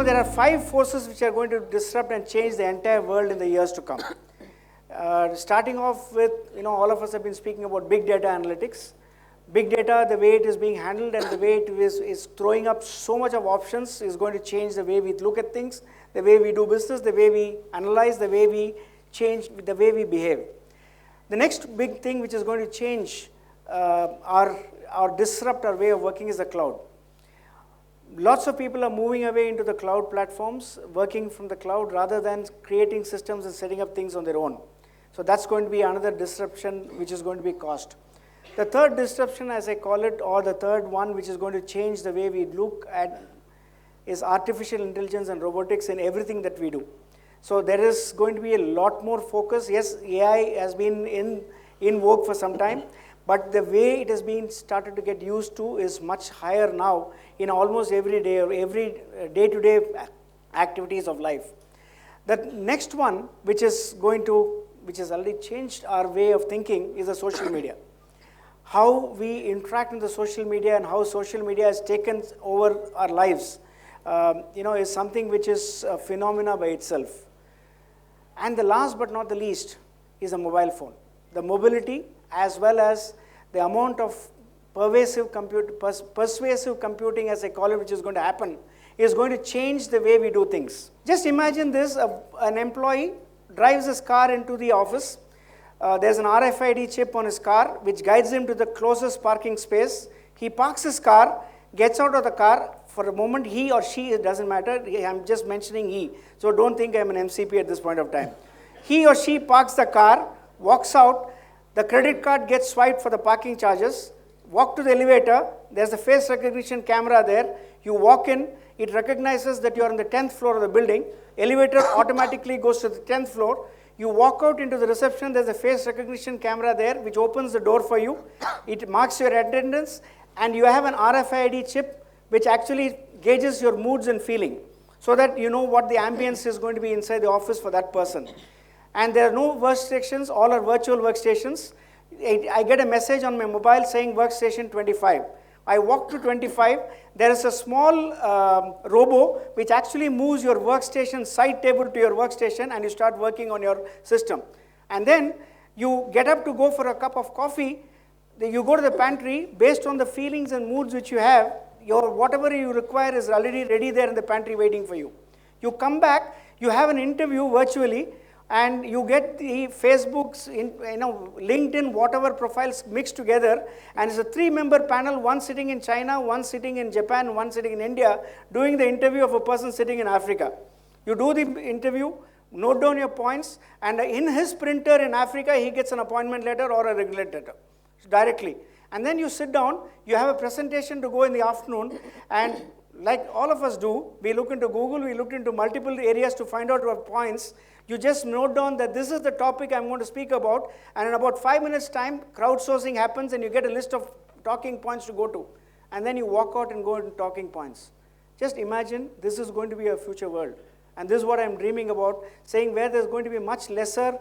there are 5 forces which are going to disrupt and change the entire world in the years to come. Starting off with, all of us have been speaking about big data analytics. Big data, the way it is being handled and the way it is throwing up so much of options is going to change the way we look at things, the way we do business, the way we analyze, the way we change, the way we behave. The next big thing which is going to change or disrupt our way of working is the cloud. Lots of people are moving away into the cloud platforms, working from the cloud rather than creating systems and setting up things on their own. So that's going to be another disruption which is going to be caused. The third disruption, as I call it, or the third one which is going to change the way we look at is artificial intelligence and robotics in everything that we do. So there is going to be a lot more focus. Yes, AI has been in vogue for some time, but the way it has been started to get used to is much higher now in almost every day or every day-to-day activities of life. The next one, which has already changed our way of thinking, is the social media. How we interact in the social media and how social media has taken over our lives, is something which is a phenomena by itself. And the last but not the least is a mobile phone. The mobility as well as the amount of persuasive computing, as I call it, which is going to happen, is going to change the way we do things. Just imagine this, an employee drives his car into the office. There's an RFID chip on his car which guides him to the closest parking space. He parks his car, gets out of the car. For a moment, he or she, it doesn't matter. I'm just mentioning he. So don't think I'm an MCP at this point of time. He or she parks the car, walks out. The credit card gets swiped for the parking charges. Walk to the elevator. There's a face recognition camera there. You walk in. It recognizes that you're on the 10th floor of the building. Elevator automatically goes to the 10th floor. You walk out into the reception, there's a face recognition camera there which opens the door for you. It marks your attendance, and you have an RFID chip which actually gauges your moods and feeling so that you know what the ambience is going to be inside the office for that person. And there are no workstations, all are virtual workstations. I get a message on my mobile saying workstation 25. I walk to 25, there is a small robo which actually moves your workstation side table to your workstation and you start working on your system. And then you get up to go for a cup of coffee, you go to the pantry, based on the feelings and moods which you have, whatever you require is already ready there in the pantry waiting for you. You come back, you have an interview virtually, and you get the Facebook's, LinkedIn, whatever profiles mixed together, and it's a 3-member panel, one sitting in China, one sitting in Japan, one sitting in India, doing the interview of a person sitting in Africa. You do the interview, note down your points, and in his printer in Africa, he gets an appointment letter or a regular letter directly. And then you sit down, you have a presentation to go in the afternoon, and like all of us do, we look into Google, we look into multiple areas to find out our points. You just note down that this is the topic I'm going to speak about, and in about 5 minutes' time, crowdsourcing happens, and you get a list of talking points to go to. And then you walk out and go into talking points. Just imagine this is going to be a future world. And this is what I'm dreaming about, saying where there's going to be much lesser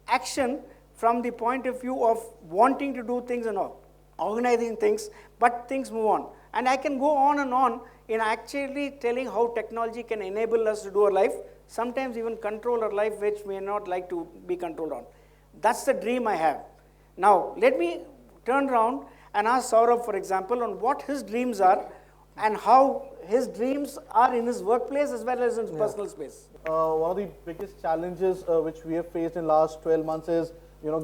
action from the point of view of wanting to do things and organizing things, but things move on. And I can go on and on in actually telling how technology can enable us to do our life, sometimes even control our life, which we may not like to be controlled on. That's the dream I have. Now, let me turn around and ask Saurabh, for example, on what his dreams are and how his dreams are in his workplace as well as in his personal space. One of the biggest challenges which we have faced in the last 12 months is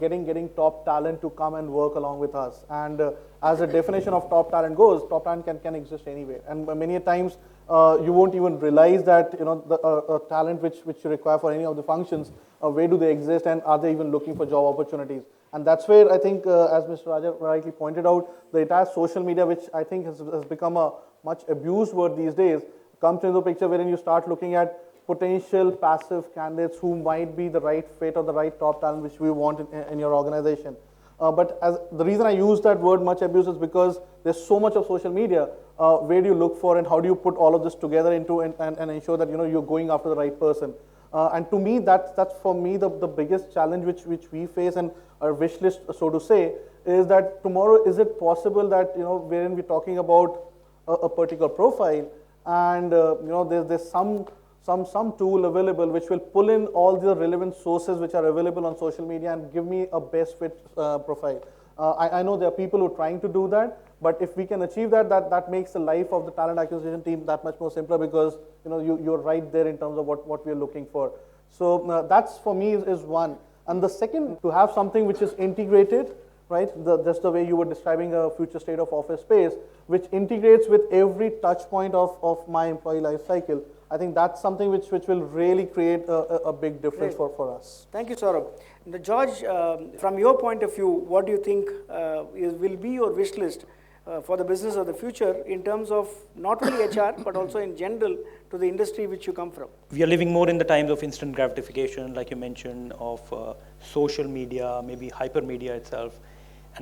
getting top talent to come and work along with us. And as the definition of top talent goes, top talent can exist anywhere. And many times you won't even realize that the talent which you require for any of the functions, where do they exist and are they even looking for job opportunities? And that's where I think, as Mr. Raja rightly pointed out, the entire social media, which I think has become a much abused word these days, comes into the picture wherein you start looking at potential passive candidates who might be the right fit or the right top talent which we want in your organization. But the reason I use that word much abuse is because there's so much of social media. Where do you look for and how do you put all of this together into and ensure that you're going after the right person? And to me, that's for me the biggest challenge which we face, and our wish list, so to say, is that tomorrow, is it possible that wherein we're talking about a particular profile, and there's some tool available which will pull in all the relevant sources which are available on social media and give me a best fit profile. I know there are people who are trying to do that, but if we can achieve that makes the life of the talent acquisition team that much more simpler, because you're right there in terms of what we're looking for. So that's for me is one. And the second, to have something which is integrated, right? Just the way you were describing a future state of office space, which integrates with every touch point of my employee life cycle. I think that's something which will really create a big difference for us. Thank you, Saurabh. Now, George, from your point of view, what do you think will be your wish list for the business of the future in terms of not only HR, but also in general to the industry which you come from? We are living more in the times of instant gratification, like you mentioned, of social media, maybe hypermedia itself.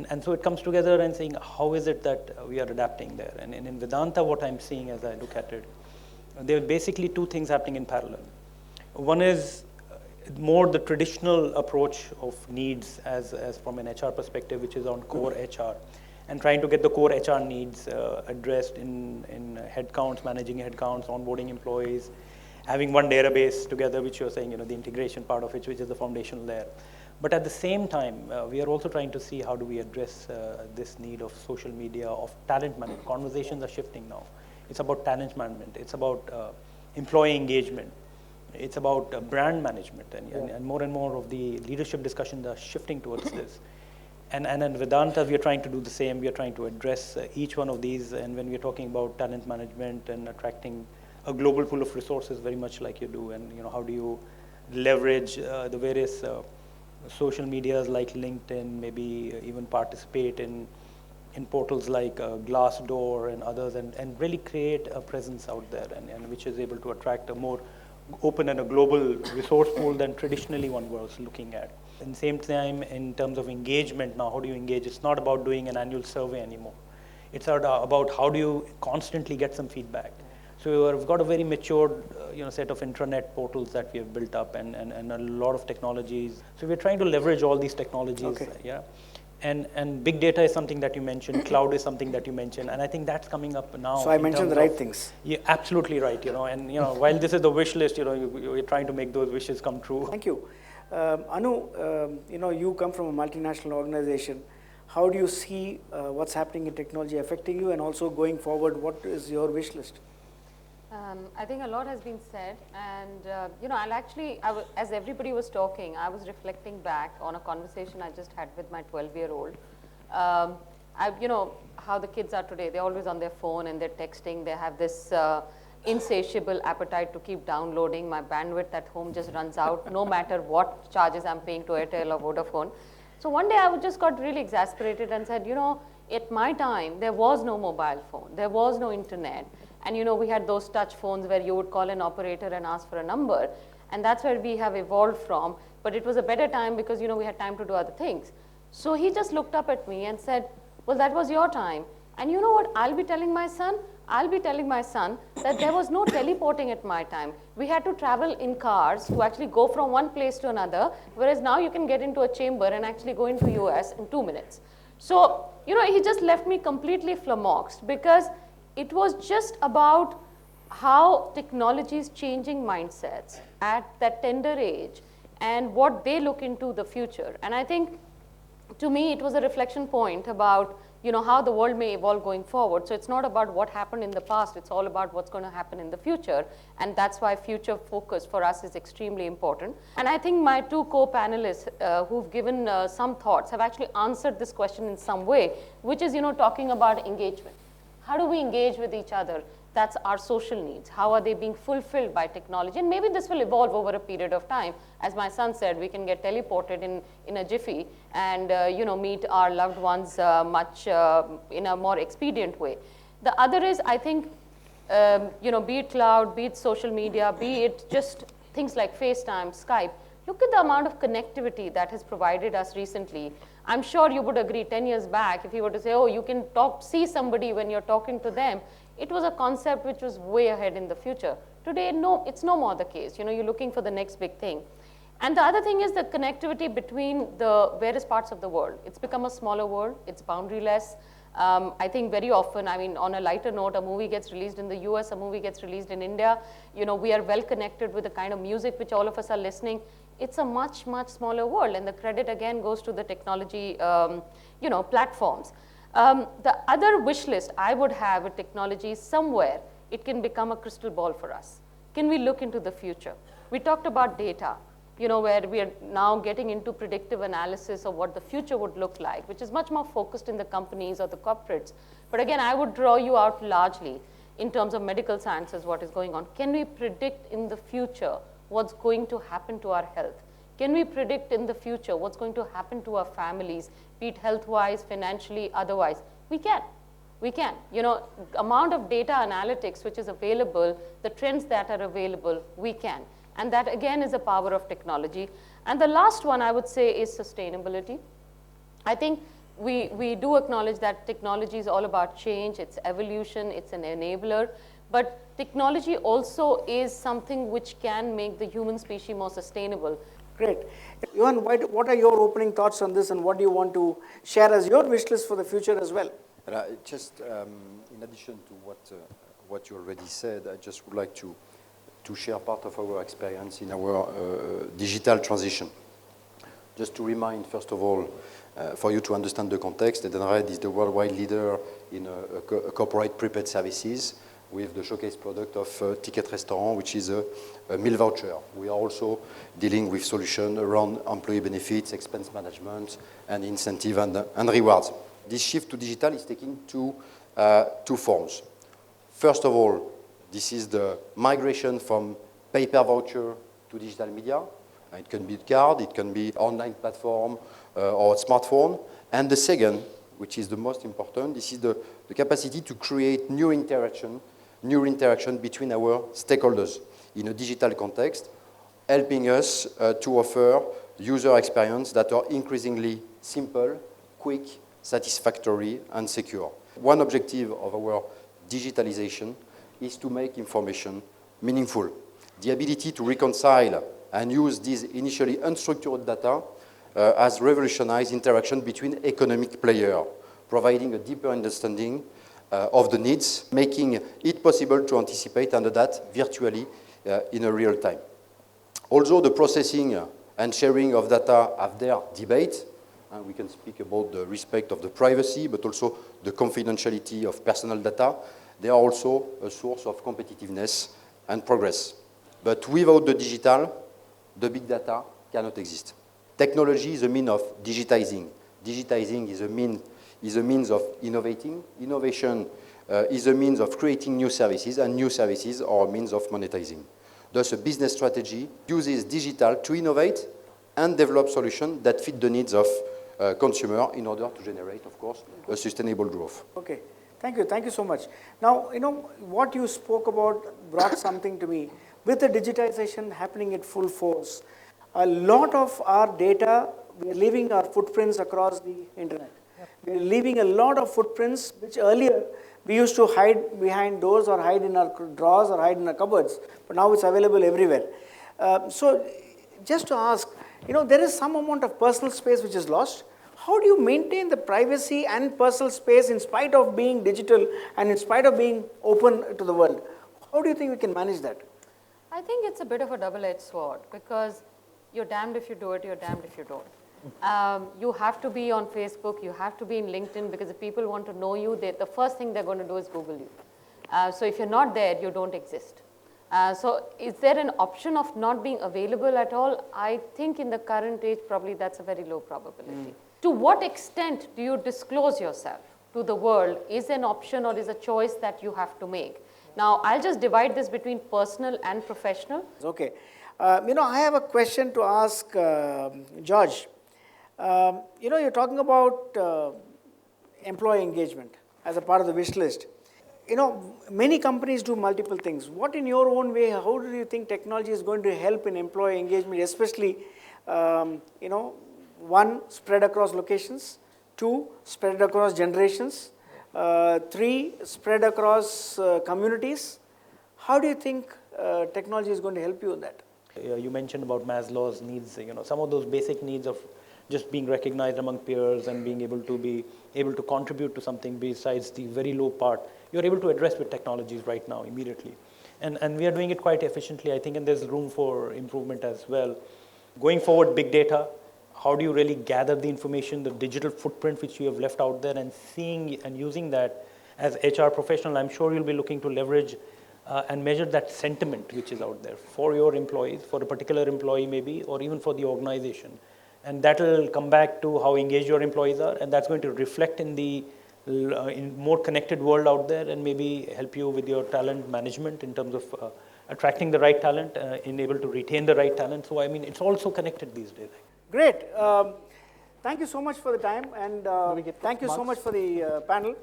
And so it comes together and saying, how is it that we are adapting there? And in Vedanta, what I'm seeing as I look at it, there are basically two things happening in parallel. One is more the traditional approach of needs as from an HR perspective, which is on core HR, and trying to get the core HR needs addressed in headcounts, managing headcounts, onboarding employees, having one database together, which you're saying, the integration part of it, which is the foundational layer. But at the same time, we are also trying to see how do we address this need of social media, of talent management. Conversations are shifting now. It's about talent management. It's about employee engagement. It's about brand management. And more of the leadership discussions are shifting towards this. And in Vedanta, we are trying to do the same. We are trying to address each one of these. And when we are talking about talent management and attracting a global pool of resources, very much like you do, and how do you leverage the various social medias like LinkedIn, maybe even participate in portals like Glassdoor and others, and really create a presence out there, and which is able to attract a more open and a global resource pool than traditionally one was looking at. At the same time, in terms of engagement now, how do you engage? It's not about doing an annual survey anymore. It's about how do you constantly get some feedback. So we've got a very matured set of intranet portals that we have built up, and a lot of technologies. So we're trying to leverage all these technologies. Okay. Yeah. And big data is something that you mentioned, cloud is something that you mentioned, and I think that's coming up now. So I mentioned the right things. Yeah, absolutely right. And while this is the wish list, you're trying to make those wishes come true. Thank you. Anu, you come from a multinational organization. How do you see what's happening in technology affecting you, and also going forward, what is your wish list? I think a lot has been said, and as everybody was talking, I was reflecting back on a conversation I just had with my 12-year-old. How the kids are today, they're always on their phone and they're texting, they have this insatiable appetite to keep downloading. My bandwidth at home just runs out, no matter what charges I'm paying to Airtel or Vodafone. So one day I just got really exasperated and said, at my time, there was no mobile phone, there was no internet. And we had those touch phones where you would call an operator and ask for a number. And that's where we have evolved from. But it was a better time because, we had time to do other things. So he just looked up at me and said, well, that was your time. And you know what I'll be telling my son? I'll be telling my son that there was no teleporting at my time. We had to travel in cars to actually go from one place to another, whereas now you can get into a chamber and actually go into US in 2 minutes. So, he just left me completely flummoxed, because it was just about how technology is changing mindsets at that tender age and what they look into the future. And I think, to me, it was a reflection point about how the world may evolve going forward. So it's not about what happened in the past, it's all about what's going to happen in the future. And that's why future focus for us is extremely important. And I think my two co-panelists who've given some thoughts have actually answered this question in some way, which is talking about engagement. How do we engage with each other? That's our social needs. How are they being fulfilled by technology? And maybe this will evolve over a period of time. As my son said, we can get teleported in a jiffy and meet our loved ones much in a more expedient way. The other is, I think, be it cloud, be it social media, be it just things like FaceTime, Skype. Look at the amount of connectivity that has provided us recently. I'm sure you would agree 10 years back, if you were to say, oh, you can see somebody when you're talking to them, it was a concept which was way ahead in the future. Today, no, it's no more the case. You're looking for the next big thing. And the other thing is the connectivity between the various parts of the world. It's become a smaller world. It's boundaryless. I think very often, I mean, on a lighter note, a movie gets released in the US, a movie gets released in India. You know, we are well connected with the kind of music which all of us are listening. It's a much, much smaller world, and the credit again goes to the technology, you know, platforms. The other wish list I would have with technology is somewhere it can become a crystal ball for us. Can we look into the future? We talked about data, you know, where we are now getting into predictive analysis of what the future would look like, which is much more focused in the companies or the corporates. But again, I would draw you out largely in terms of medical sciences, what is going on. Can we predict in the future what's going to happen to our health? Can we predict in the future what's going to happen to our families, be it health-wise, financially, otherwise? We can. We can. You know, amount of data analytics which is available, the trends that are available, we can. And that again is a power of technology. And the last one I would say is sustainability. I think we do acknowledge that technology is all about change, it's evolution, it's an enabler, but technology also is something which can make the human species more sustainable. Great. Johan, what are your opening thoughts on this, and what do you want to share as your wish list for the future as well? Just in addition to what you already said, I just would like to share part of our experience in our digital transition. Just to remind, first of all, for you to understand the context, Edenred is the worldwide leader in corporate prepaid services with the showcase product of Ticket Restaurant, which is a meal voucher. We are also dealing with solutions around employee benefits, expense management, and incentive and rewards. This shift to digital is taking two forms. First of all, this is the migration from paper voucher to digital media. It can be a card, it can be online platform or smartphone. And the second, which is the most important, this is the capacity to create new interaction between our stakeholders in a digital context, helping us to offer user experience that are increasingly simple, quick, satisfactory, and secure. One objective of our digitalization is to make information meaningful. The ability to reconcile and use these initially unstructured data has revolutionized interaction between economic players, providing a deeper understanding of the needs, making it possible to anticipate and adapt virtually in a real time. Although the processing and sharing of data have their debate, and we can speak about the respect of the privacy, but also the confidentiality of personal data, they are also a source of competitiveness and progress. But without the digital, the big data cannot exist. Technology is a means of digitizing. Digitizing is a means of innovating. Innovation is a means of creating new services, and new services are a means of monetizing. Thus, a business strategy uses digital to innovate and develop solutions that fit the needs of consumer in order to generate, of course, a sustainable growth. Okay. Thank you so much. Now, you know, what you spoke about brought something to me. With the digitization happening at full force, a lot of our data, we are leaving our footprints across the internet. Yep. We are leaving a lot of footprints which earlier we used to hide behind doors or hide in our drawers or hide in our cupboards, but now it's available everywhere. So just to ask, you know, there is some amount of personal space which is lost. How do you maintain the privacy and personal space in spite of being digital and in spite of being open to the world? How do you think we can manage that? I think it's a bit of a double-edged sword, because you're damned if you do it, you're damned if you don't. You have to be on Facebook, you have to be in LinkedIn, because if people want to know you, the first thing they're going to do is Google you. So if you're not there, you don't exist. So is there an option of not being available at all? I think in the current age, probably that's a very low probability. To what extent do you disclose yourself to the world is an option or is a choice that you have to make. Now, I'll just divide this between personal and professional. Okay. You know, I have a question to ask George. You know, you're talking about employee engagement as a part of the wish list. You know, many companies do multiple things. What in your own way, how do you think technology is going to help in employee engagement, especially, you know, one, spread across locations, two, spread across generations, three, spread across communities. How do you think technology is going to help you in that? You mentioned about Maslow's needs, you know, some of those basic needs of just being recognized among peers and being able to contribute to something besides the very low part, you're able to address with technologies right now immediately. And we are doing it quite efficiently, I think, and there's room for improvement as well. Going forward, big data, how do you really gather the information, the digital footprint which you have left out there, and seeing and using that as HR professional, I'm sure you'll be looking to leverage and measure that sentiment which is out there for your employees, for a particular employee maybe, or even for the organization. And that will come back to how engaged your employees are, and that's going to reflect in the more connected world out there, and maybe help you with your talent management in terms of attracting the right talent, in able to retain the right talent. So I mean, it's also connected these days. Great. Thank you so much for the time, and thank you so much for the panel.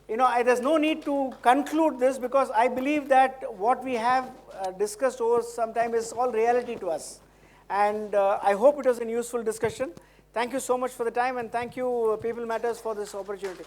You know, there's no need to conclude this, because I believe that what we have discussed over some time is all reality to us. And I hope it was a useful discussion. Thank you so much for the time, and thank you, People Matters, for this opportunity.